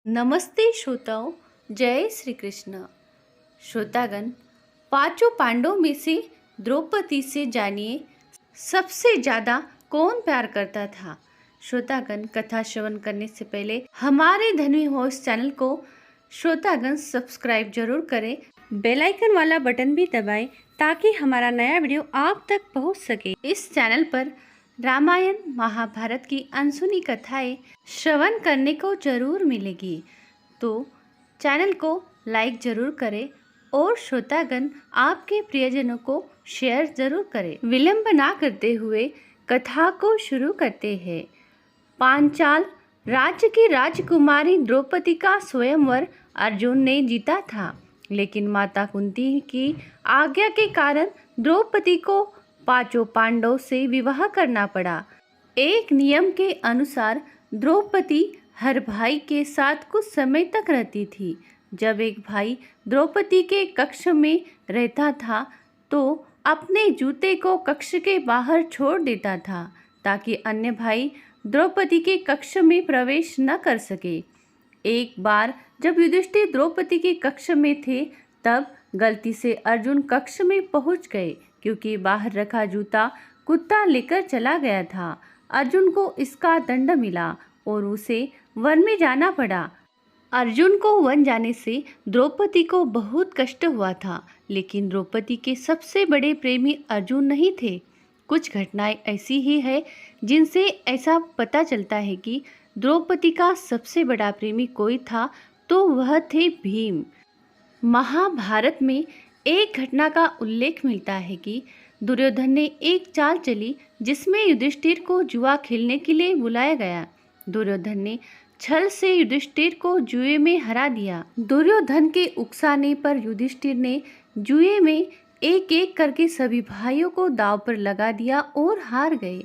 नमस्ते श्रोताओं, जय श्री कृष्ण। श्रोतागण, पांचों पांडवों में से द्रौपदी से जानिए सबसे ज्यादा कौन प्यार करता था। श्रोतागण, कथा श्रवण करने से पहले हमारे धन्वी होस्ट चैनल को श्रोतागण सब्सक्राइब जरूर करें, बेल आइकन वाला बटन भी दबाएं ताकि हमारा नया वीडियो आप तक पहुंच सके। इस चैनल पर रामायण महाभारत की अनसुनी कथाएं श्रवण करने को जरूर मिलेगी, तो चैनल को लाइक जरूर करें और श्रोतागण आपके प्रियजनों को शेयर जरूर करें। विलंब ना करते हुए कथा को शुरू करते हैं। पांचाल राज्य की राजकुमारी द्रौपदी का स्वयंवर अर्जुन ने जीता था, लेकिन माता कुंती की आज्ञा के कारण द्रौपदी को पांचों पांडवों से विवाह करना पड़ा। एक नियम के अनुसार द्रौपदी हर भाई के साथ कुछ समय तक रहती थी। जब एक भाई द्रौपदी के कक्ष में रहता था तो अपने जूते को कक्ष के बाहर छोड़ देता था ताकि अन्य भाई द्रौपदी के कक्ष में प्रवेश न कर सके। एक बार जब युधिष्ठिर द्रौपदी के कक्ष में थे तब गलती से अर्जुन कक्ष में पहुंच गए, क्योंकि बाहर रखा जूता कुत्ता लेकर चला गया था। अर्जुन को इसका दंड मिला और उसे वन में जाना पड़ा। अर्जुन को वन जाने से द्रौपदी को बहुत कष्ट हुआ था, लेकिन द्रौपदी के सबसे बड़े प्रेमी अर्जुन नहीं थे। कुछ घटनाएं ऐसी ही है जिनसे ऐसा पता चलता है कि द्रौपदी का सबसे बड़ा प्रेमी कोई था तो वह थे भीम। महाभारत में एक घटना का उल्लेख मिलता है कि दुर्योधन ने एक चाल चली जिसमें युधिष्ठिर को जुआ खेलने के लिए बुलाया गया। दुर्योधन ने छल से युधिष्ठिर को जुए में हरा दिया। दुर्योधन के उकसाने पर युधिष्ठिर ने जुए में एक एक करके सभी भाइयों को दांव पर लगा दिया और हार गए।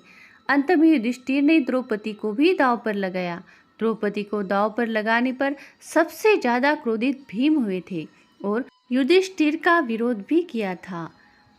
अंत में युधिष्ठिर ने द्रौपदी को भी दांव पर लगाया। द्रौपदी को दांव पर लगाने पर सबसे ज्यादा क्रोधित भीम हुए थे और युधिष्ठिर का विरोध भी किया था।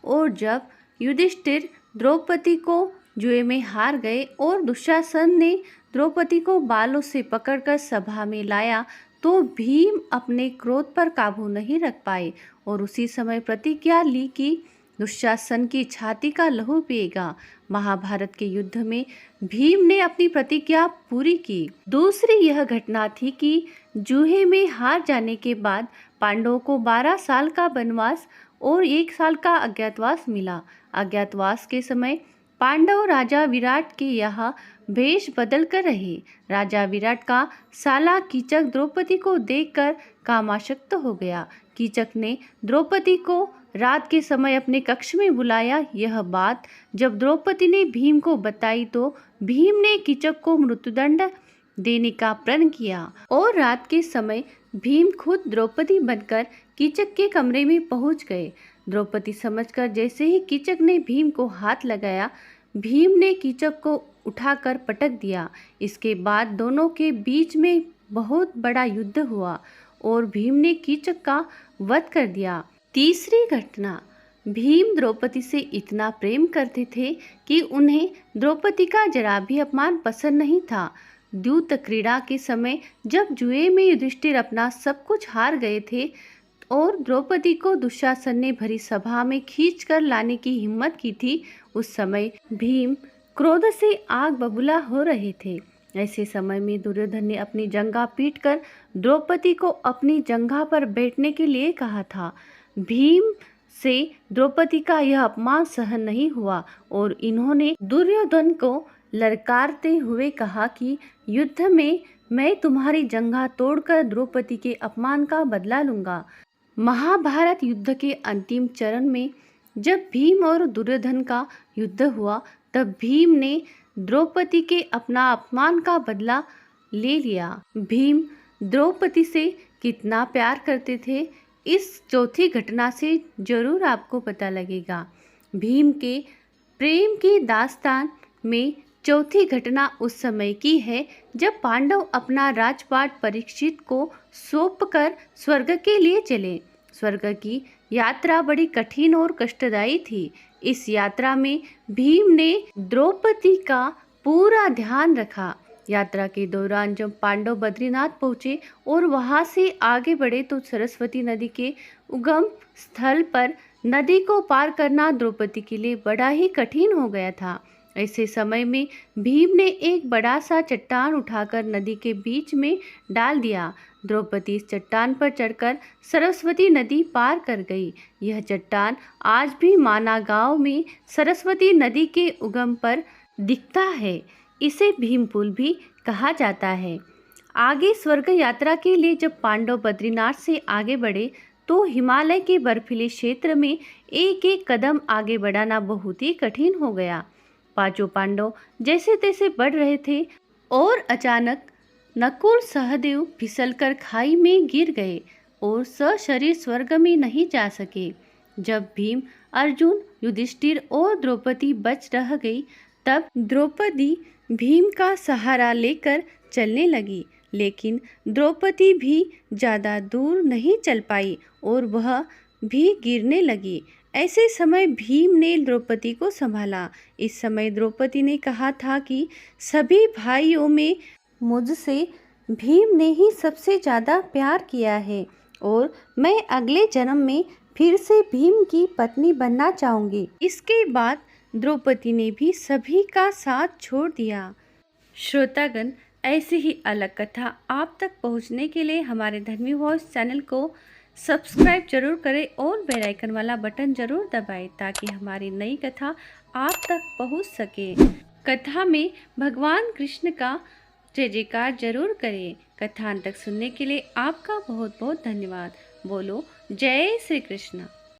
और जब युधिष्ठिर द्रौपदी को जुए में हार गए और दुशासन ने द्रौपदी को बालों से पकड़कर सभा में लाया तो भीम अपने क्रोध पर काबू नहीं रख पाए और उसी समय प्रतिज्ञा ली कि दुशासन की छाती का लहू पिएगा। महाभारत के युद्ध में भीम ने अपनी प्रतिज्ञा पूरी की। दूसरी यह घटना थी कि जुए में हार जाने के बाद पांडवों को 12 साल का वनवास और 1 साल का अज्ञातवास मिला। अज्ञातवास के समय पांडव राजा विराट के यहाँ भेष बदल कर रहे। राजा विराट का साला कीचक द्रौपदी को देखकर कामासक्त हो गया। कीचक ने द्रौपदी को रात के समय अपने कक्ष में बुलाया। यह बात जब द्रौपदी ने भीम को बताई तो भीम ने कीचक को मृत्युदंड देने का प्रण किया और रात के समय भीम खुद द्रौपदी बनकर कीचक के कमरे में पहुंच गए। द्रौपदी समझकर जैसे ही कीचक ने भीम को हाथ लगाया, भीम ने कीचक को उठाकर पटक दिया। इसके बाद दोनों के बीच में बहुत बड़ा युद्ध हुआ और भीम ने कीचक का वध कर दिया। तीसरी घटना, भीम द्रौपदी से इतना प्रेम करते थे कि उन्हें द्रौपदी का जरा भी अपमान पसंद नहीं था। द्यूत क्रीड़ा के समय जब जुए में युधिष्ठिर अपना सब कुछ हार गए थे और द्रौपदी को दुशासन ने भरी सभा में खींच कर लाने की हिम्मत की थी, उस समय भीम क्रोध से आग बबूला हो रहे थे। ऐसे समय में दुर्योधन ने अपनी जंघा पीटकर द्रौपदी को अपनी जंघा पर बैठने के लिए कहा था। भीम से द्रौपदी का यह अपमान सहन नहीं हुआ और इन्होंने दुर्योधन को ललकारते हुए कहा कि युद्ध में मैं तुम्हारी जंघा तोड़कर द्रौपदी के अपमान का बदला लूंगा। महाभारत युद्ध के अंतिम चरण में जब भीम और दुर्योधन का युद्ध हुआ तब भीम ने द्रौपदी के अपना अपमान का बदला ले लिया। भीम द्रौपदी से कितना प्यार करते थे, इस चौथी घटना से जरूर आपको पता लगेगा। भीम के प्रेम की दास्तान में चौथी घटना उस समय की है जब पांडव अपना राजपाट परीक्षित को सौंपकर स्वर्ग के लिए चले। स्वर्ग की यात्रा बड़ी कठिन और कष्टदायी थी। इस यात्रा में भीम ने द्रौपदी का पूरा ध्यान रखा यात्रा के दौरान जब पांडव बद्रीनाथ पहुँचे और वहाँ से आगे बढ़े तो सरस्वती नदी के उगम स्थल पर नदी को पार करना द्रौपदी के लिए बड़ा ही कठिन हो गया था। ऐसे समय में भीम ने एक बड़ा सा चट्टान उठाकर नदी के बीच में डाल दिया। द्रौपदी इस चट्टान पर चढ़कर सरस्वती नदी पार कर गई। यह चट्टान आज भी माना गांव में सरस्वती नदी के उगम पर दिखता है। इसे भीम पुल भी कहा जाता है। आगे स्वर्ग यात्रा के लिए जब पांडव बद्रीनाथ से आगे बढ़े तो हिमालय के बर्फीले क्षेत्र में एक एक कदम आगे बढ़ाना बहुत ही कठिन हो गया। पांचों पांडव जैसे तैसे बढ़ रहे थे और अचानक नकुल सहदेव फिसलकर खाई में गिर गए और सशरीर स्वर्ग में नहीं जा सके। जब भीम, अर्जुन, युधिष्ठिर और द्रौपदी बच रह गई तब द्रौपदी भीम का सहारा लेकर चलने लगी, लेकिन द्रौपदी भी ज़्यादा दूर नहीं चल पाई और वह भी गिरने लगी। ऐसे समय भीम ने द्रौपदी को संभाला। इस समय द्रौपदी ने कहा था कि सभी भाइयों में मुझसे भीम ने ही सबसे ज़्यादा प्यार किया है और मैं अगले जन्म में फिर से भीम की पत्नी बनना चाहूँगी। इसके बाद द्रौपदी ने भी सभी का साथ छोड़ दिया। श्रोतागण, ऐसी ही अलग कथा आप तक पहुंचने के लिए हमारे धर्मी वॉइस चैनल को सब्सक्राइब जरूर करें और बेल आइकन वाला बटन जरूर दबाएं ताकि हमारी नई कथा आप तक पहुंच सके। कथा में भगवान कृष्ण का जय जयकार जरूर करें। कथा अंत तक सुनने के लिए आपका बहुत बहुत धन्यवाद। बोलो जय श्री कृष्ण।